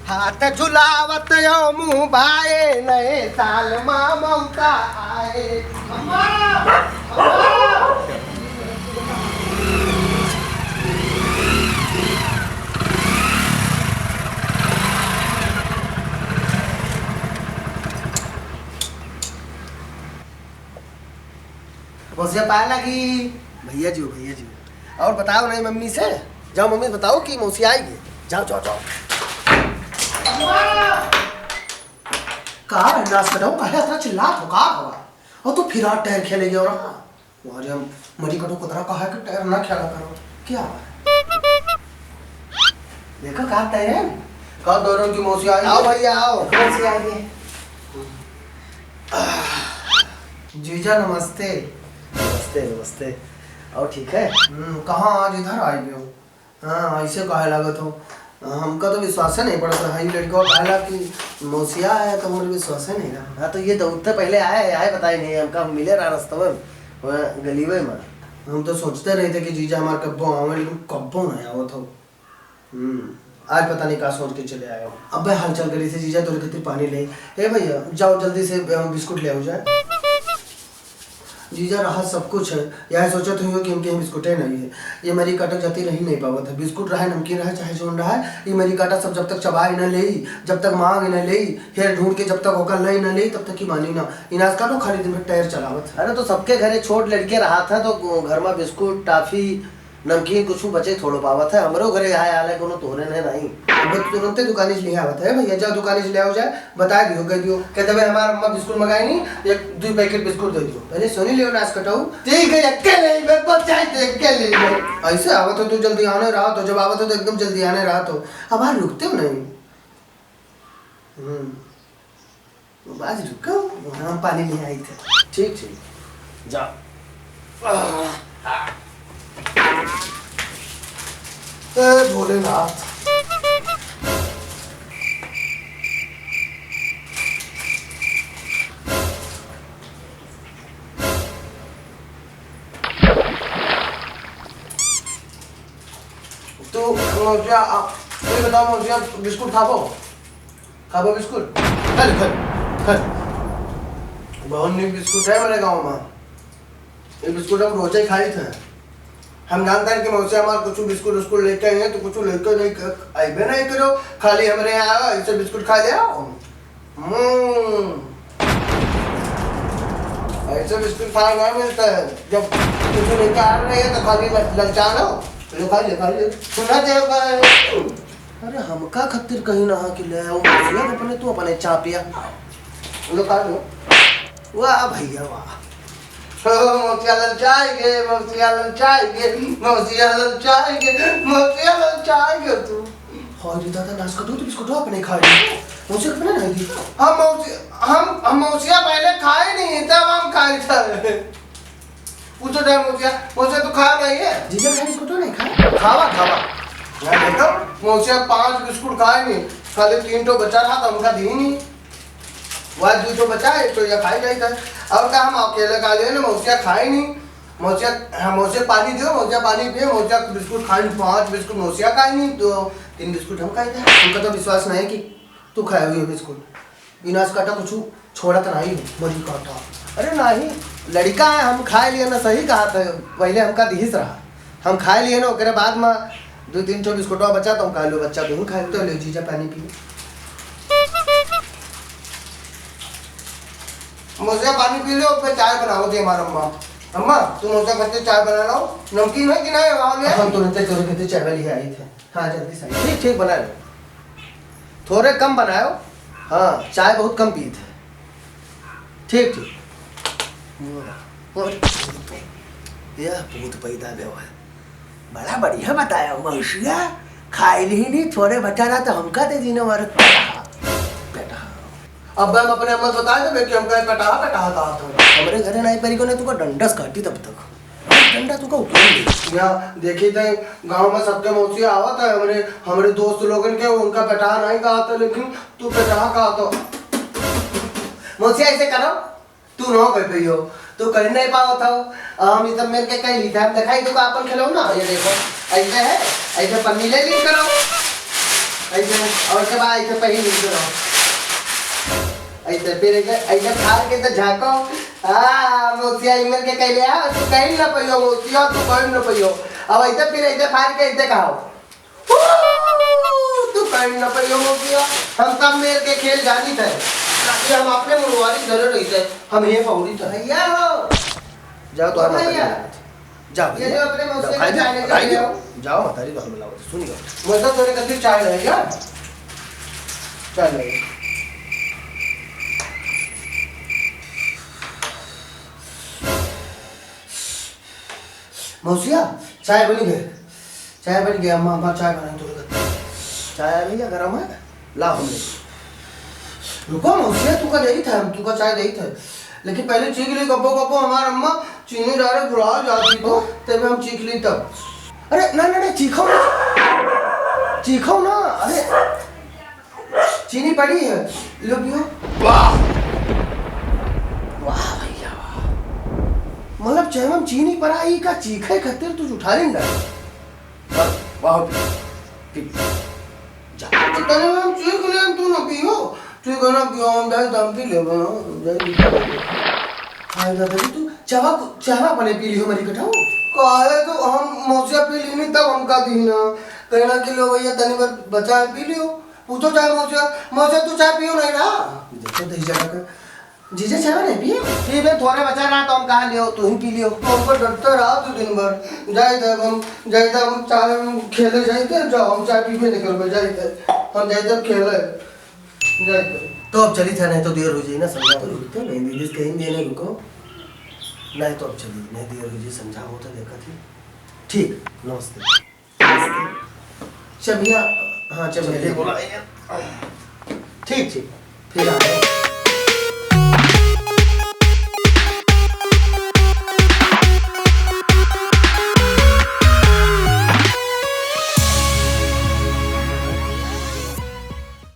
हाथ झुलावत यो मुँह भाए नए साल माँ ममता आए। अम्मा, अम्मा। मुझे पाया लगी भैया जी हो भैया जी हो। और बताओ नहीं मम्मी से, जाओ मम्मी बताओ कि मौसी आएगी। जाओ जाओ जाओ। कहा नाच कटाऊँ कहा इतना चिल्ला तो कहा होगा और तो फिर आप टहर खेलेंगे और अरे हम मरी कटो कुतरा कहा कि टहर ना खेला करो क्या देखो कहा टहर कहा दोनों की मौसी आई। आओ भैया आओ मौसी आएगी। जीजा नमस्ते। नमस्ते नमस्ते। और ठीक है? कहाँ आज इधर आए हो? हाँ ऐसे कहे लागत हो हमका तो विश्वास नहीं पड़ा था। ये लड़का कहला कि मौसिया आया तो मुझे विश्वास नहीं रहा। हाँ तो ये तो उत्तर पहले आए बताए नहीं हमका मिले रहा रास्ते में गलीवे में। हम तो सोचते रहे थे कि जीजा हमारे कब्बो आवे लेकिन कब्बो नहीं आवत हो। आज पता नहीं कहाँ सोच के चले आए हो। अब हाल चल करी से जीजा तोरे खातिर पानी ले। ए भैया जाओ जल्दी से बिस्कुट ले आओ जाए। जीजा रहा सब कुछ है यह सोचा तो कि इनके बिस्कुटें नहीं है। ये मेरी काटा जाती रही नहीं पावा था। बिस्कुट रहा नमकीन रहा चाहे जोन रहा ये मेरी काटा सब जब तक चबाई न ले जब तक मांग न ले फिर ढूंढ के जब तक होकर ले न ले तब तक की मानी ना। इनाज का तो खाली दिन में टायर चलावत। अरे तो सबके घरे छोट लड़के रहा था तो घर में बिस्कुट टाफी नमकीन कुछ बचे थोड़ा पावत है। हमरो घरे आए हाल है कोनो तोरे नहीं। तुरंत दुकान से ले आवत है भैया जाओ दुकान से ले आओ जाए बता दियो कह दियो कहते भाई हमारा अम्मा बिस्कुट मंगाई नहीं एक 2 पैकेट बिस्कुट दे दियो। पहले सोनी लियो नाश कटाऊ ठीक है अकेले मैं बचाई दे अकेले ऐसे आवत हो तो जल्दी आने रहा तो जब आवत हो तो एकदम जल्दी आने रहा तो अब आप रुकते हो नहीं। आज रुको हम पानी ले आई थे। ठीक ठीक जाओ। भोलेनाथ तो मौसिया ये बताओ मौसिया बिस्कुट खाबो बिस्कुट खा बहुत नीक बिस्कुट है मेरे गाँव में। ये बिस्कुट हम रोज ही खाई थे। हम जानते हैं कि मौसी हमारे कुछ बिस्कुट उस्कुट लेके आए हैं तो कुछ लेकर नहीं आइबे नहीं करो खाली हमारे यहाँ ऐसे बिस्कुट खा लिया। ऐसे बिस्कुट खाना नहीं मिलता है जब कुछ लेकर आ रहे हैं तो खाली ललचा लो तो खा ले सुना देगा। अरे हमका खत्तिर कहीं ना कि ले आओ मौसिया अपने तू अपने चा पिया लो खा लो। वाह भैया वाह मौसिया ललचाएंगे मौसिया ललचाएंगे मौसिया ललचाएंगे मौसिया ललचाएंगे तू। हाँ जी दादा नाश कर दो तो बिस्कुट अपने खा ली मौसिया अपने नहीं दी। हम मौसिया पहले खाए नहीं तब हम खाए थे। पूछो टाइम मौसिया तो खा रही है जीजा खाए बिस्कुट नहीं खाए खावा मैं देखा मौसिया 5 बिस्कुट खाए नहीं खाली 3 तो बचा रहा था उनका दी नहीं वह 2 तो बचा है तो यह खाई जाए था। अब क्या हम अकेले खा लिए ना मौसिया खाए नहीं। मौसिया पानी दो मौसिया पानी पिए मौसिया बिस्कुट खाए 5 बिस्कुट मौसिया खाए नहीं तो 3 बिस्कुट हम खाए थे। उनका तो विश्वास नहीं कि तू खाए हुई बिस्कुट इनाज काटा कुछ छोड़ा तो नहीं मरी काटा। अरे नहीं लड़का है हम खाए लिए ना सही कहा था पहले हमका दिहिस रहा हम खाए लिए ना ओकरे बाद में 2-3 तो बिस्कुट बचा तो हम खा लो बच्चा तुम खाए तो ले जीजा पानी पिए। मौसिया पानी पी लो फिर चाय बनाओ दे हमारा अम्मा तुम मौसिया खाते चाय बना लो नमकीन है कि नहीं वहाँ ले हम तुरंत तोरे खाते चाय वाली आई थे। हाँ जल्दी से ठीक बना लो थोड़े कम बनाओ। हाँ चाय बहुत कम पी थे ठीक यह भूत पैदा व्यवहार बड़ा बढ़िया बताया मौसिया खाए नहीं थोड़े बचा रहा तो हमका दे दीना हमारे बेटा। अब हम अपने अम्मा बता दे कि हम कटा कहा था हमारे घरे नहीं परी को नहीं तुका डंडस काटी तब तक डंडा तुका उठा यहाँ देखी थे गांव में सबके मौसिया आवा था हमारे दोस्त लोगन के उनका बेटा नहीं कहा था लेकिन तू बेटा कहा तो मौसिया ऐसे करो तू न कर पी हो तू कर नहीं पाओ था। हम ये सब मेरे के कहीं लिखा है दिखाई तो अपन खिलाओ ना ये देखो ऐसे है ऐसे पन्नी ले ली करो ऐसे और के बाद ऐसे पहले नहीं करो ऐसे फिर ऐसे खाल के तो झाको मोसिया इमर के कहले तू कहीं ना पियो मोसिया तू कहीं ना पियो अब ऐसे फिर ऐसे फाड़ के ऐसे खाओ तू कहीं ना पियो मोसिया हम सब मेल के खेल जानी थे ताकि हम अपने मुरवारी जरूर रहते हम ये पौड़ी था भैया हो जाओ तो भैया जाओ ये जो अपने मोसिया के जाने के लिए जाओ मतारी तो हम लाओ सुनियो मतलब थोड़े कभी चाय रहेगा चाय रहेगा मौसिया चाय बन गई अम्मा अम्मा चाय बनाई थोड़ी चाय आ भैया गरम है ला हमने रुको मौसिया तू का यही था तू का चाय यही था लेकिन पहले चीख ली गप्पो गप्पो हमारी अम्मा चीनी डायरेक्ट बुला जाती तो तब हम चीख ली तब अरे ना ना ना चीखो ना अरे चीनी पड़ी है लो पियो वाह वाह भैया मतलब चाहे हम चीनी पर आई का चीखे खातिर तू उठा लेंगे वाह जा तने हम चीख ले तू ना पियो तू कहना पियो हम जाए दम पी ले हाय दादा तू चावा बने पी लियो मरी कठाओ काहे तो हम मौसिया पी ली नहीं तब हम का दी ना कहना कि लो भैया तनी बार बचा पी लियो पूछो चाहे मौसिया तू चाय पियो नहीं ना देखो दही जगह का जीजा चाय नहीं पिए फिर मैं थोड़े बचा रहा तो हम कहा लियो तू ही पी लियो तो हमको डरता रहा तू दिन भर जाए हम चाय खेले जाए जाओ हम चाय पी के निकल गए जाए हम जाए खेले जाए तो अब चली था नहीं तो देर हो जाए ना समझा तो रुकते नहीं दीदी कहीं देने रुको नहीं तो अब चली नहीं देर हो जाए समझा हो तो देखा थी ठीक नमस्ते चल भैया हाँ चल ठीक फिर आ